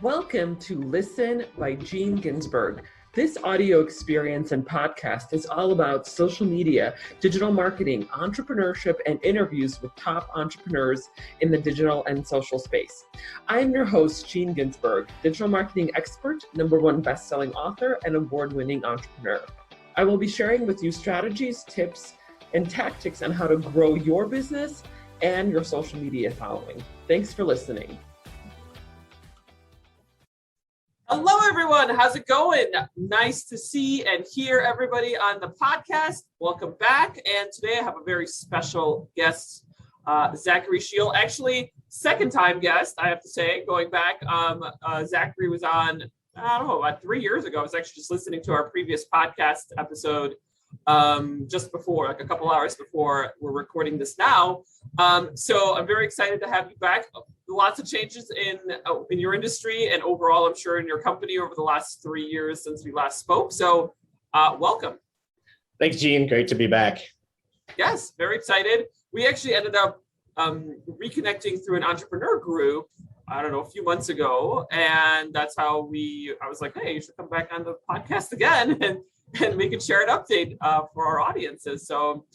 Welcome to Listen by Gene Ginsberg. This audio experience and podcast is all about social media, digital marketing, entrepreneurship, and interviews with top entrepreneurs in the digital and social space. I am your host, Gene Ginsberg, digital marketing expert, #1 best-selling author, and award-winning entrepreneur. I will be sharing with you strategies, tips, and tactics on how to grow your business and your social media following. Thanks for listening. Hello, everyone. How's it going? Nice to see and hear everybody on the podcast. Welcome back. And today I have a very special guest, Zachary Scheel. Actually, second time guest, I have to say, going back. Zachary was on, I don't know, about 3 years ago. I was actually just listening to our previous podcast episode just before, like a couple hours before we're recording this now. So I'm very excited to have you back. Lots of changes in your industry and overall, I'm sure, in your company over the last 3 years since we last spoke. So welcome. Thanks, Gene. Great to be back. Yes, very excited. We actually ended up reconnecting through an entrepreneur group, I don't know, a few months ago. And that's how I was like, hey, you should come back on the podcast again and we could share an update for our audiences. So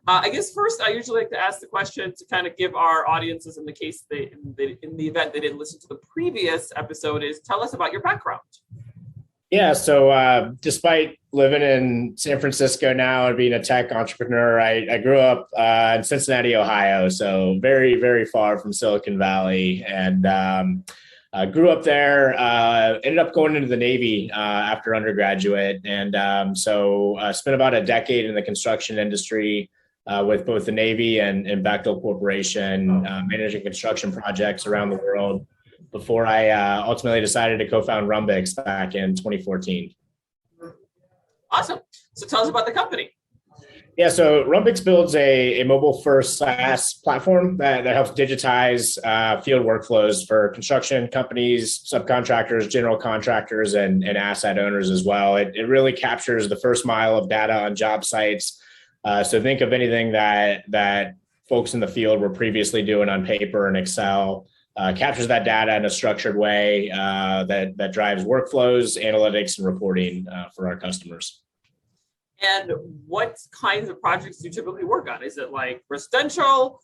I guess first, I usually like to ask the question to kind of give our audiences, in the case in the event they didn't listen to the previous episode, is tell us about your background. Yeah, so despite living in San Francisco now and being a tech entrepreneur, I grew up in Cincinnati, Ohio, so very, very far from Silicon Valley, and grew up there. Ended up going into the Navy after undergraduate, and so spent about a decade in the construction industry. With both the Navy and Bechtel Corporation, managing construction projects around the world before I ultimately decided to co-found Rumbix back in 2014. Awesome. So tell us about the company. Yeah, so Rumbix builds a mobile-first SaaS platform that helps digitize field workflows for construction companies, subcontractors, general contractors, and asset owners as well. It really captures the first mile of data on job sites. So think of anything that folks in the field were previously doing on paper and Excel, captures that data in a structured way that drives workflows, analytics, and reporting for our customers. And what kinds of projects do you typically work on? Is it like residential,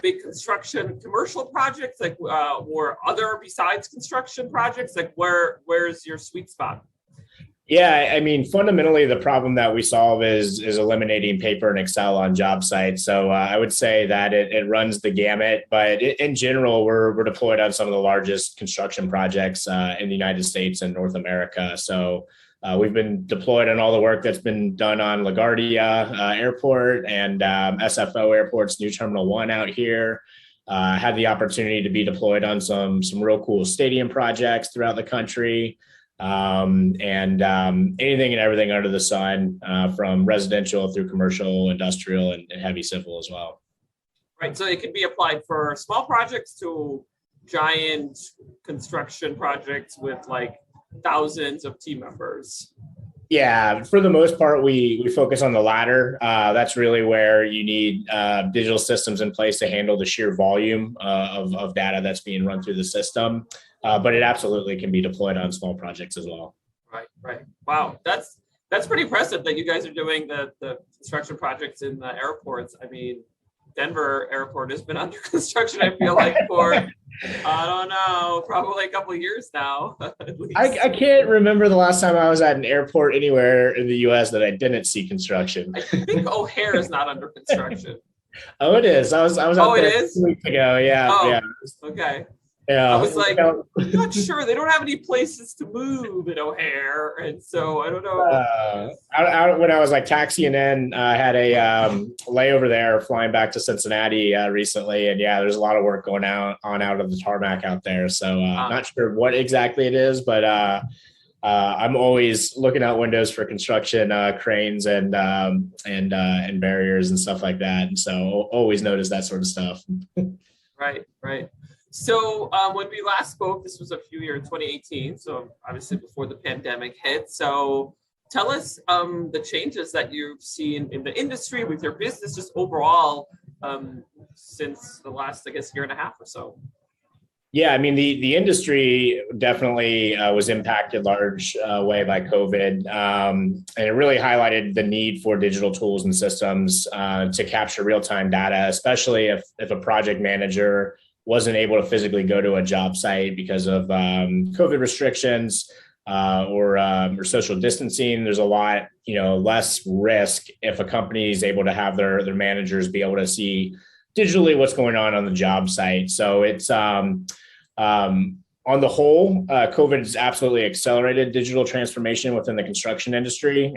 big construction, commercial projects, like or other besides construction projects? Like where's your sweet spot? Yeah, I mean, fundamentally, the problem that we solve is eliminating paper and Excel on job sites. So I would say that it runs the gamut, but in general, we're deployed on some of the largest construction projects in the United States and North America. So we've been deployed on all the work that's been done on LaGuardia Airport and SFO Airport's new Terminal 1 out here. Had the opportunity to be deployed on some real cool stadium projects throughout the country. And anything and everything under the sun, from residential through commercial, industrial, and heavy civil as well. Right. So it can be applied for small projects to giant construction projects with like thousands of team members. Yeah, for the most part, we focus on the latter. That's really where you need digital systems in place to handle the sheer volume of data that's being run through the system. But it absolutely can be deployed on small projects as well. Right. Wow, that's pretty impressive that you guys are doing the construction projects in the airports. I mean, Denver Airport has been under construction, I feel like, for, I don't know, probably a couple of years now. I can't remember the last time I was at an airport anywhere in the U.S. that I didn't see construction. I think O'Hare is not under construction. Oh, it is. I was out there 2 weeks ago. Yeah. Oh, yeah. Okay. Yeah. I was like, I'm not sure. They don't have any places to move at O'Hare. And so I don't know. When I was like taxiing in, I had a layover there flying back to Cincinnati recently. And yeah, there's a lot of work going out of the tarmac out there. So not sure what exactly it is, but I'm always looking out windows for construction cranes and barriers and stuff like that. And so always notice that sort of stuff. Right. So when we last spoke, this was a few years, 2018. So obviously before the pandemic hit. So tell us the changes that you've seen in the industry with your business, just overall, since the last, I guess, year and a half or so. Yeah, I mean the industry definitely was impacted large way by COVID, and it really highlighted the need for digital tools and systems to capture real time data, especially if a project manager wasn't able to physically go to a job site because of COVID restrictions or social distancing. There's a lot less risk if a company is able to have their managers be able to see digitally what's going on the job site. So it's on the whole, COVID has absolutely accelerated digital transformation within the construction industry.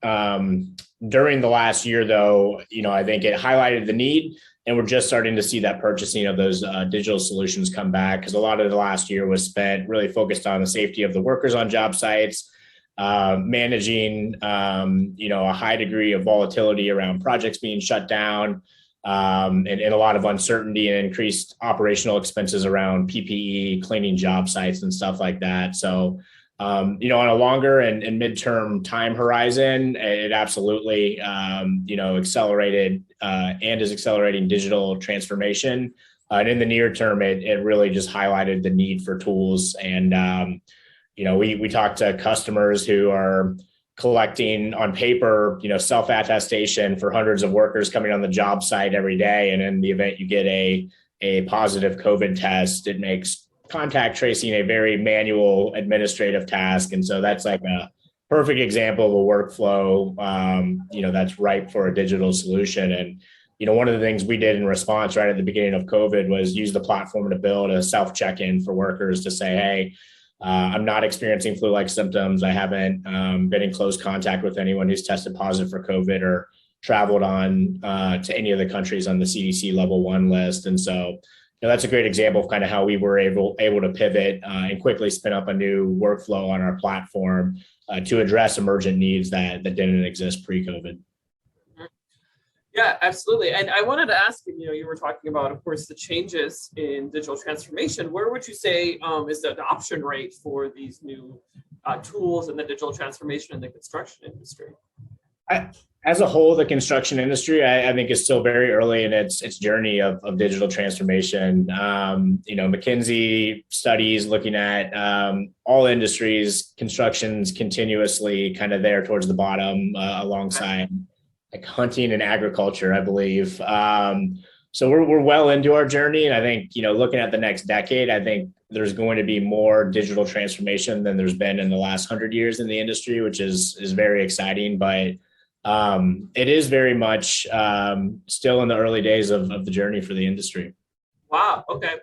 During the last year, though, I think it highlighted the need, and we're just starting to see that purchasing of those digital solutions come back, because a lot of the last year was spent really focused on the safety of the workers on job sites, managing, a high degree of volatility around projects being shut down, and a lot of uncertainty and increased operational expenses around PPE, cleaning job sites and stuff like that. So, on a longer and midterm time horizon, it absolutely, accelerated and is accelerating digital transformation. And in the near term, it really just highlighted the need for tools. And, we talked to customers who are collecting on paper, self-attestation for hundreds of workers coming on the job site every day. And in the event you get a positive COVID test, it makes contact tracing a very manual administrative task. And so that's like a perfect example of a workflow, that's ripe for a digital solution. And, one of the things we did in response right at the beginning of COVID was use the platform to build a self-check-in for workers to say, hey, I'm not experiencing flu-like symptoms. I haven't been in close contact with anyone who's tested positive for COVID or traveled on to any of the countries on the CDC level 1 list. And so, that's a great example of kind of how we were able to pivot and quickly spin up a new workflow on our platform to address emergent needs that didn't exist pre-COVID. Yeah, absolutely. And I wanted to ask you, you were talking about, of course, the changes in digital transformation. Where would you say is the adoption rate for these new tools and the digital transformation in the construction industry? As a whole, the construction industry, I think, is still very early in its journey of digital transformation. McKinsey studies looking at all industries, construction's continuously kind of there towards the bottom alongside like hunting and agriculture, I believe. So we're well into our journey. And I think, looking at the next decade, I think there's going to be more digital transformation than there's been in the last 100 years in the industry, which is very exciting. But it is very much still in the early days of the journey for the industry. Wow. Okay.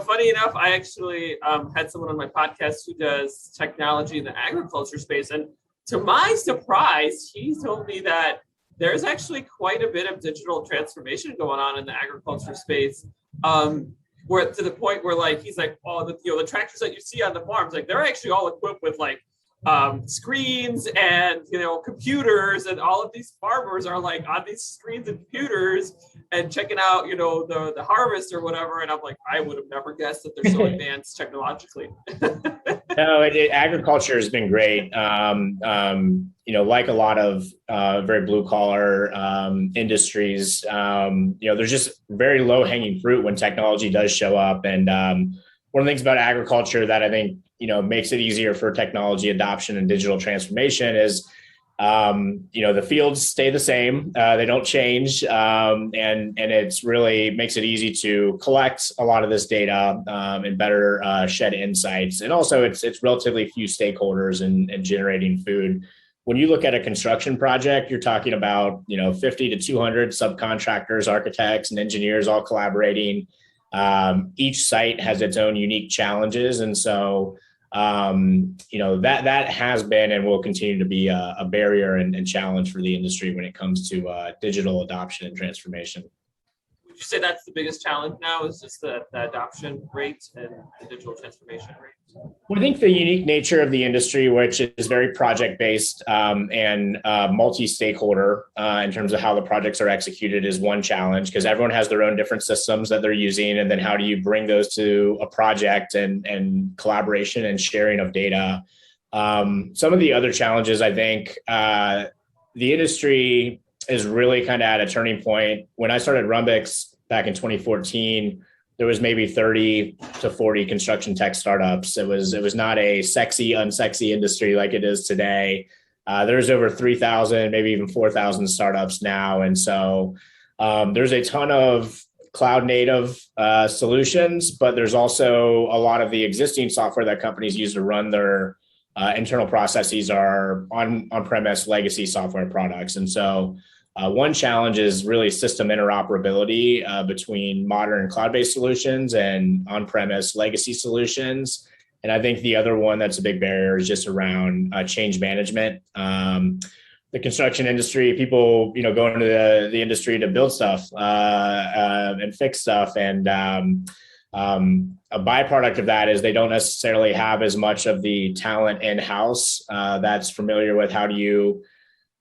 Funny enough, I actually had someone on my podcast who does technology in the agriculture space. And to my surprise, he told me that there's actually quite a bit of digital transformation going on in the agriculture space, where to the point where he's like, oh, the tractors that you see on the farms, they're actually all equipped with screens and computers, and all of these farmers are on these screens and computers and checking out the harvest or whatever. And I'm like, I would have never guessed that they're so advanced technologically. No, agriculture has been great. Like a lot of very blue collar industries, there's just very low hanging fruit when technology does show up. And one of the things about agriculture that I think makes it easier for technology adoption and digital transformation is the fields stay the same, they don't change, and it's really makes it easy to collect a lot of this data and better shed insights. And also it's relatively few stakeholders in generating food. When you look at a construction project, you're talking about 50 to 200 subcontractors, architects, and engineers all collaborating. Each site has its own unique challenges, and so that has been and will continue to be a barrier and challenge for the industry when it comes to digital adoption and transformation. Would you say that's the biggest challenge now, is just the adoption rate and the digital transformation rate? Well, I think the unique nature of the industry, which is very project-based and multi-stakeholder in terms of how the projects are executed, is one challenge, because everyone has their own different systems that they're using. And then how do you bring those to a project and collaboration and sharing of data? Some of the other challenges, I think, the industry is really kind of at a turning point. When I started Rumbix back in 2014, there was maybe 30 to 40 construction tech startups. It was not a sexy, unsexy industry like it is today. There's over 3,000, maybe even 4,000 startups now. And so there's a ton of cloud native solutions, but there's also a lot of the existing software that companies use to run their internal processes are on-premise legacy software products. And so one challenge is really system interoperability between modern cloud-based solutions and on-premise legacy solutions. And I think the other one that's a big barrier is just around change management. The construction industry, people, go into the industry to build stuff and fix stuff. And a byproduct of that is they don't necessarily have as much of the talent in-house that's familiar with how do you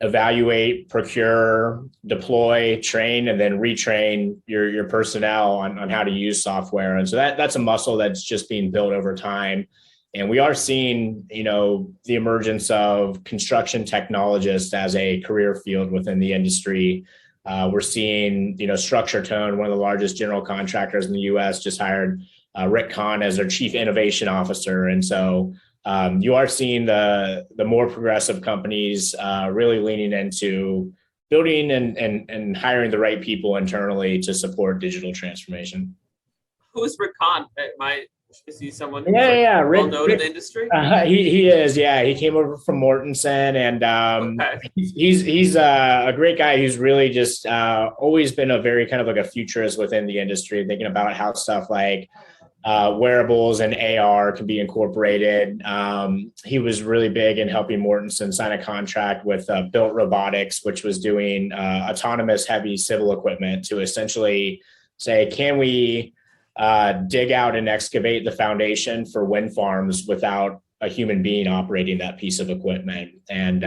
evaluate, procure, deploy, train, and then retrain your personnel on how to use software. And so that's a muscle that's just being built over time. And we are seeing, the emergence of construction technologists as a career field within the industry. We're seeing, Structure Tone, one of the largest general contractors in the U.S., just hired Rick Kahn as their chief innovation officer. And so you are seeing the more progressive companies really leaning into building and hiring the right people internally to support digital transformation. Who is Rick Kahn? Is he someone who's well known in the industry? He is. Yeah, he came over from Mortensen, and he's a great guy who's really just always been a very kind of like a futurist within the industry, thinking about how stuff like wearables and AR can be incorporated. He was really big in helping Mortensen sign a contract with Built Robotics, which was doing autonomous heavy civil equipment to essentially say, can we dig out and excavate the foundation for wind farms without a human being operating that piece of equipment? And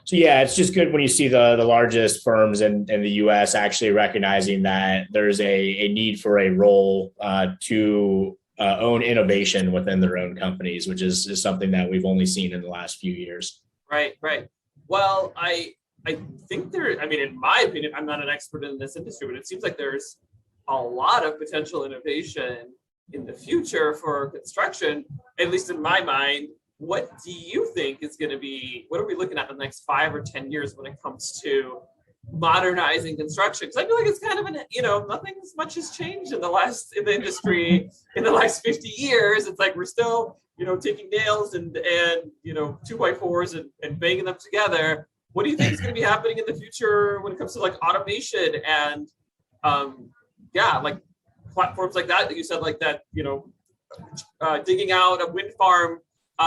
so, yeah, it's just good when you see the largest firms in the U.S. actually recognizing that there's a need for a role to own innovation within their own companies, which is something that we've only seen in the last few years. Right. Well, I think in my opinion, I'm not an expert in this industry, but it seems like there's a lot of potential innovation in the future for construction, at least in my mind. What do you think is going to be, what are we looking at in the next 5 or 10 years when it comes to modernizing construction? Because I feel like it's kind of nothing as much has changed in the industry in the last 50 years. It's like we're still, taking nails and 2x4s and banging them together. What do you think is going to be happening in the future when it comes to like automation and like platforms like that you said, like that, digging out a wind farm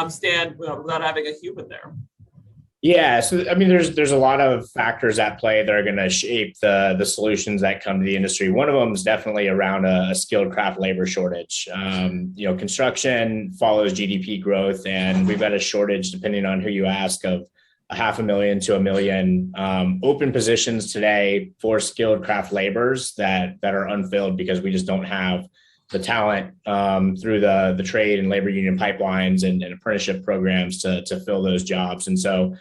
stand without having a human there? Yeah, so there's a lot of factors at play that are going to shape the solutions that come to the industry. One of them is definitely around a skilled craft labor shortage. Construction follows GDP growth, and we've got a shortage, depending on who you ask, of 500,000 to 1 million open positions today for skilled craft laborers that are unfilled because we just don't have the talent through the trade and labor union pipelines and apprenticeship programs to fill those jobs. And so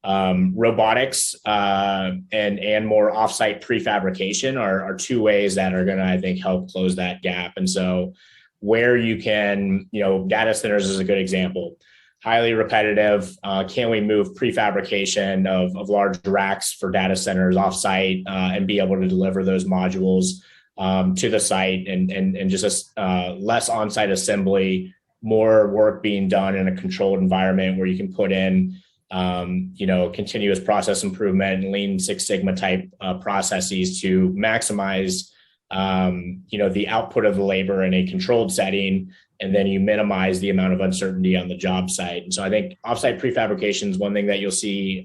robotics and more offsite prefabrication are two ways that are going to, I think, help close that gap. And so where you can, data centers is a good example. Highly repetitive. Can we move prefabrication of large racks for data centers offsite and be able to deliver those modules to the site and just less on-site assembly, more work being done in a controlled environment where you can put in, continuous process improvement and Lean Six Sigma type processes to maximize, the output of the labor in a controlled setting, and then you minimize the amount of uncertainty on the job site. And so I think offsite prefabrication is one thing that you'll see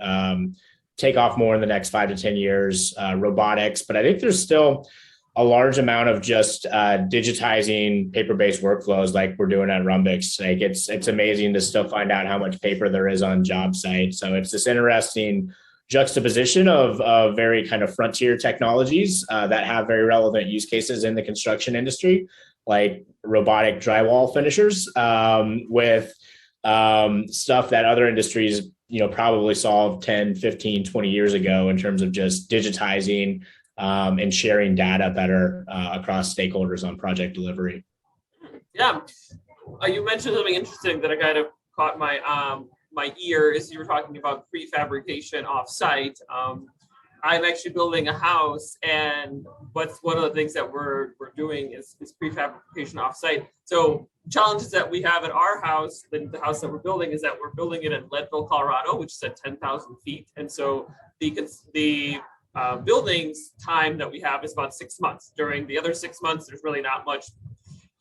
take off more in the next 5 to 10 years, robotics. But I think there's still a large amount of just digitizing paper-based workflows like we're doing at Rumbix. Like it's amazing to still find out how much paper there is on job sites. So it's this interesting juxtaposition of very kind of frontier technologies that have very relevant use cases in the construction industry, like robotic drywall finishers, with stuff that other industries, probably solved 10, 15, 20 years ago in terms of just digitizing and sharing data better across stakeholders on project delivery. Yeah, you mentioned something interesting that I kind of caught my ear as you were talking about prefabrication offsite. I'm actually building a house, and what's one of the things that we're doing is prefabrication offsite. So challenges that we have at our house, the house that we're building, is that we're building it in Leadville, Colorado, which is at 10,000 feet, and so the building's time that we have is about 6 months. During the other 6 months, there's really not much.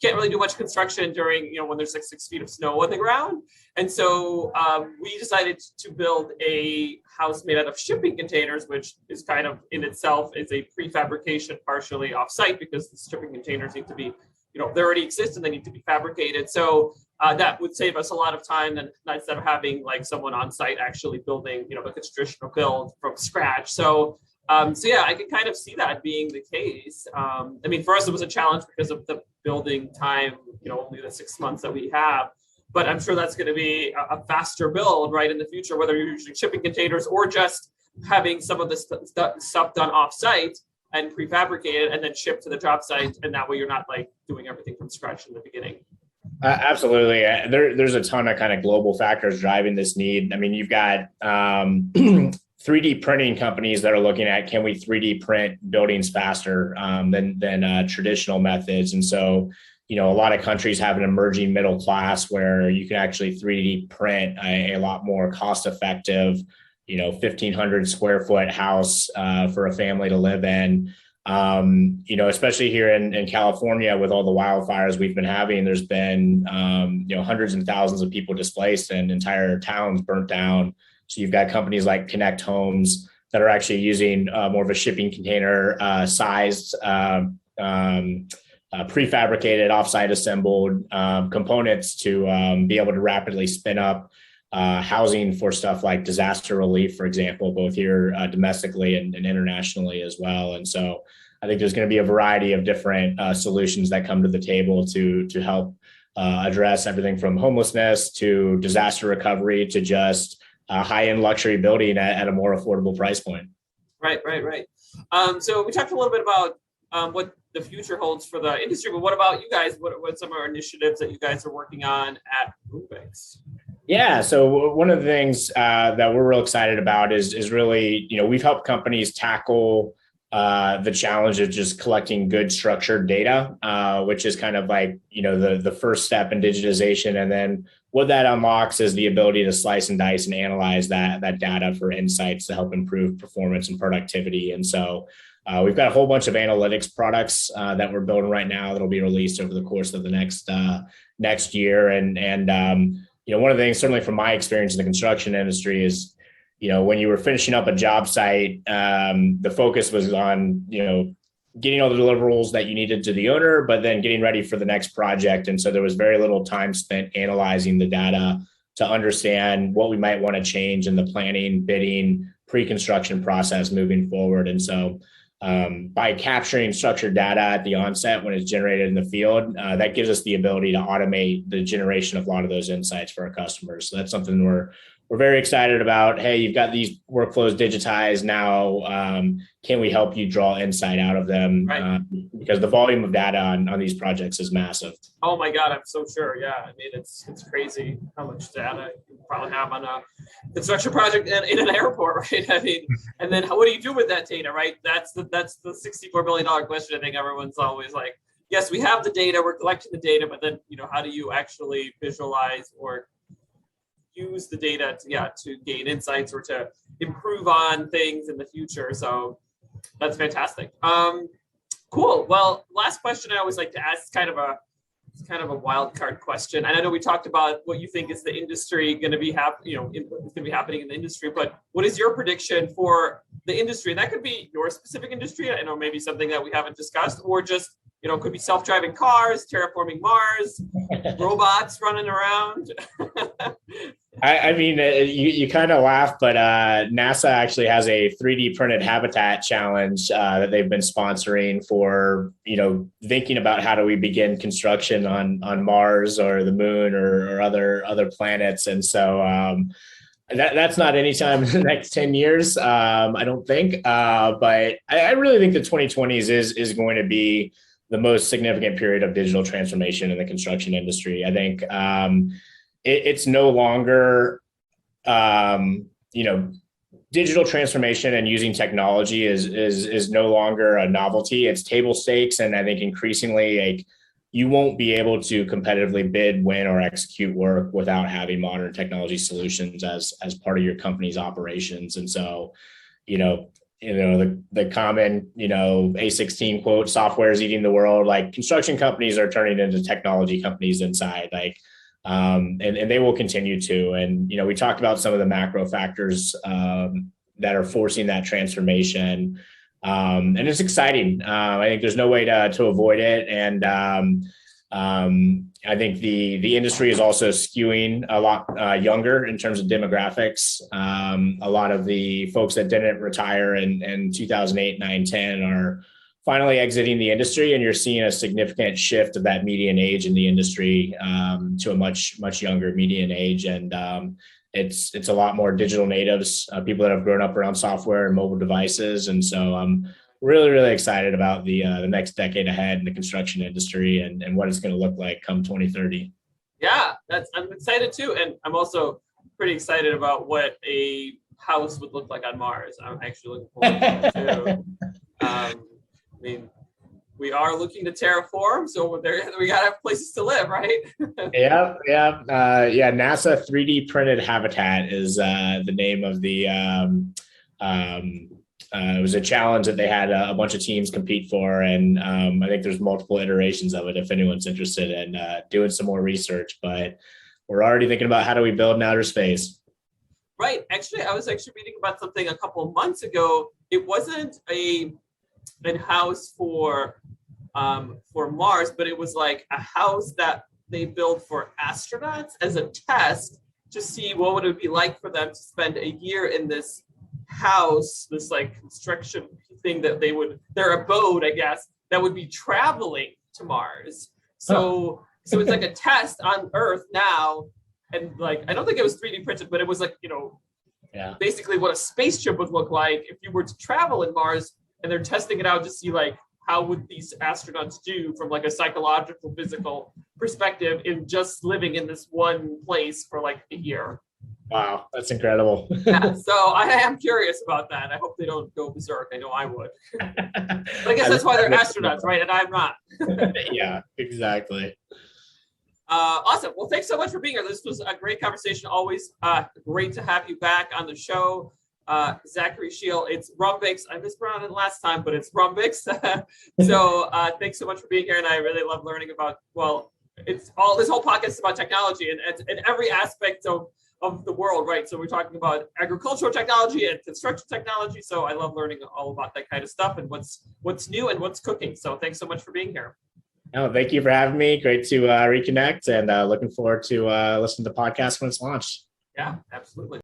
Can't really do much construction during, when there's like 6 feet of snow on the ground. And so we decided to build a house made out of shipping containers, which is kind of in itself is a prefabrication partially offsite, because the shipping containers need to be, they already exist and they need to be fabricated. So that would save us a lot of time, and instead of having like someone on site actually building, like a traditional build from scratch. So yeah, I can kind of see that being the case. For us, it was a challenge because of the building time, only the 6 months that we have. But I'm sure that's going to be a faster build, right, in the future, whether you're using shipping containers or just having some of the stuff done off-site and prefabricated and then shipped to the job site. And that way you're not like doing everything from scratch in the beginning. Absolutely. There's a ton of kind of global factors driving this need. You've got 3D printing companies that are looking at, can we 3D print buildings faster than traditional methods? And so, a lot of countries have an emerging middle class where you can actually 3D print a lot more cost effective, 1,500 square foot house for a family to live in. Especially here in California with all the wildfires we've been having, there's been, hundreds and thousands of people displaced and entire towns burnt down. So you've got companies like Connect Homes that are actually using more of a shipping container sized, prefabricated, offsite assembled components to be able to rapidly spin up housing for stuff like disaster relief, for example, both here domestically and internationally as well. And so I think there's going to be a variety of different solutions that come to the table to help address everything from homelessness to disaster recovery to just high-end luxury building at a more affordable price point. Right. So we talked a little bit about what the future holds for the industry, but what about you guys? What some of our initiatives that you guys are working on at Rubix? Yeah, so one of the things that we're real excited about is really, we've helped companies tackle the challenge of just collecting good structured data, which is kind of like, the first step in digitization. And then what that unlocks is the ability to slice and dice and analyze that data for insights to help improve performance and productivity. And so we've got a whole bunch of analytics products that we're building right now that'll be released over the course of the next year. And one of the things, certainly from my experience in the construction industry, is when you were finishing up a job site, the focus was on, getting all the deliverables that you needed to the owner, but then getting ready for the next project. And so there was very little time spent analyzing the data to understand what we might want to change in the planning, bidding, pre-construction process moving forward. And so by capturing structured data at the onset when it's generated in the field, that gives us the ability to automate the generation of a lot of those insights for our customers. So that's something we're very excited about. Hey, you've got these workflows digitized now. Can we help you draw insight out of them? Right. Because the volume of data on these projects is massive. Oh my God, I'm so sure. Yeah, it's crazy how much data you probably have on a construction project in an airport, right? And then what do you do with that data, right? That's the $64 billion question. I think everyone's always like, yes, we have the data, we're collecting the data, but then how do you actually visualize or use the data to gain insights or to improve on things in the future? So that's fantastic. Cool. Well, last question I always like to ask, it's kind of a wild card question. And I know we talked about what you think is the industry going to be happening in the industry, but what is your prediction for the industry? And that could be your specific industry. I know maybe something that we haven't discussed, or just, it could be self-driving cars, terraforming Mars, robots running around. You kind of laugh, but NASA actually has a 3D printed habitat challenge that they've been sponsoring for, thinking about how do we begin construction on Mars or the moon or other planets. And so That's not anytime in the next 10 years, I don't think. But I really think the 2020s is going to be the most significant period of digital transformation in the construction industry. I think it's no longer, you know, digital transformation and using technology is no longer a novelty. It's table stakes, and I think increasingly, like, you won't be able to competitively bid, win, or execute work without having modern technology solutions as part of your company's operations. And so, the common, A16 quote, software is eating the world. Like, construction companies are turning into technology companies inside, like, and they will continue to. And, we talked about some of the macro factors that are forcing that transformation. And it's exciting. I think there's no way to avoid it. And I think the industry is also skewing a lot younger in terms of demographics. A lot of the folks that didn't retire in 2008, 9, 10 are finally exiting the industry, and you're seeing a significant shift of that median age in the industry to a much, much younger median age. And it's a lot more digital natives, people that have grown up around software and mobile devices. And so I'm really, really excited about the next decade ahead in the construction industry and what it's going to look like come 2030. Yeah, I'm excited too. And I'm also pretty excited about what a house would look like on Mars. I'm actually looking forward to that too. I mean, we are looking to terraform, so we gotta have places to live, right? Yeah. NASA 3D printed habitat is the name of the. It was a challenge that they had a bunch of teams compete for, and I think there's multiple iterations of it if anyone's interested in doing some more research. But we're already thinking about how do we build in outer space. Right. Actually, I was reading about something a couple of months ago. It wasn't a house for Mars, but it was like a house that they built for astronauts as a test to see what would it be like for them to spend a year in this house, this like construction thing that their abode, I guess, that would be traveling to Mars. So it's like a test on Earth now. And like, I don't think it was 3D printed, but it was like, basically what a spaceship would look like if you were to travel in Mars. And they're testing it out to see like how would these astronauts do from like a psychological, physical perspective in just living in this one place for like a year. Wow, that's incredible. Yeah, so I am curious about that. I hope they don't go berserk. I know I would. But I guess that's why they're astronauts, right? And I'm not. Yeah, exactly. Awesome. Well, thanks so much for being here. This was a great conversation. Always great to have you back on the show. Zachary Scheel, it's Rumbix. I mispronounced it last time, but it's Rumbix. So thanks so much for being here. And I really love learning about, this whole podcast is about technology and every aspect of the world, right? So we're talking about agricultural technology and construction technology. So I love learning all about that kind of stuff and what's new and what's cooking. So thanks so much for being here. Oh, thank you for having me. Great to reconnect, and looking forward to listening to the podcast when it's launched. Yeah, absolutely.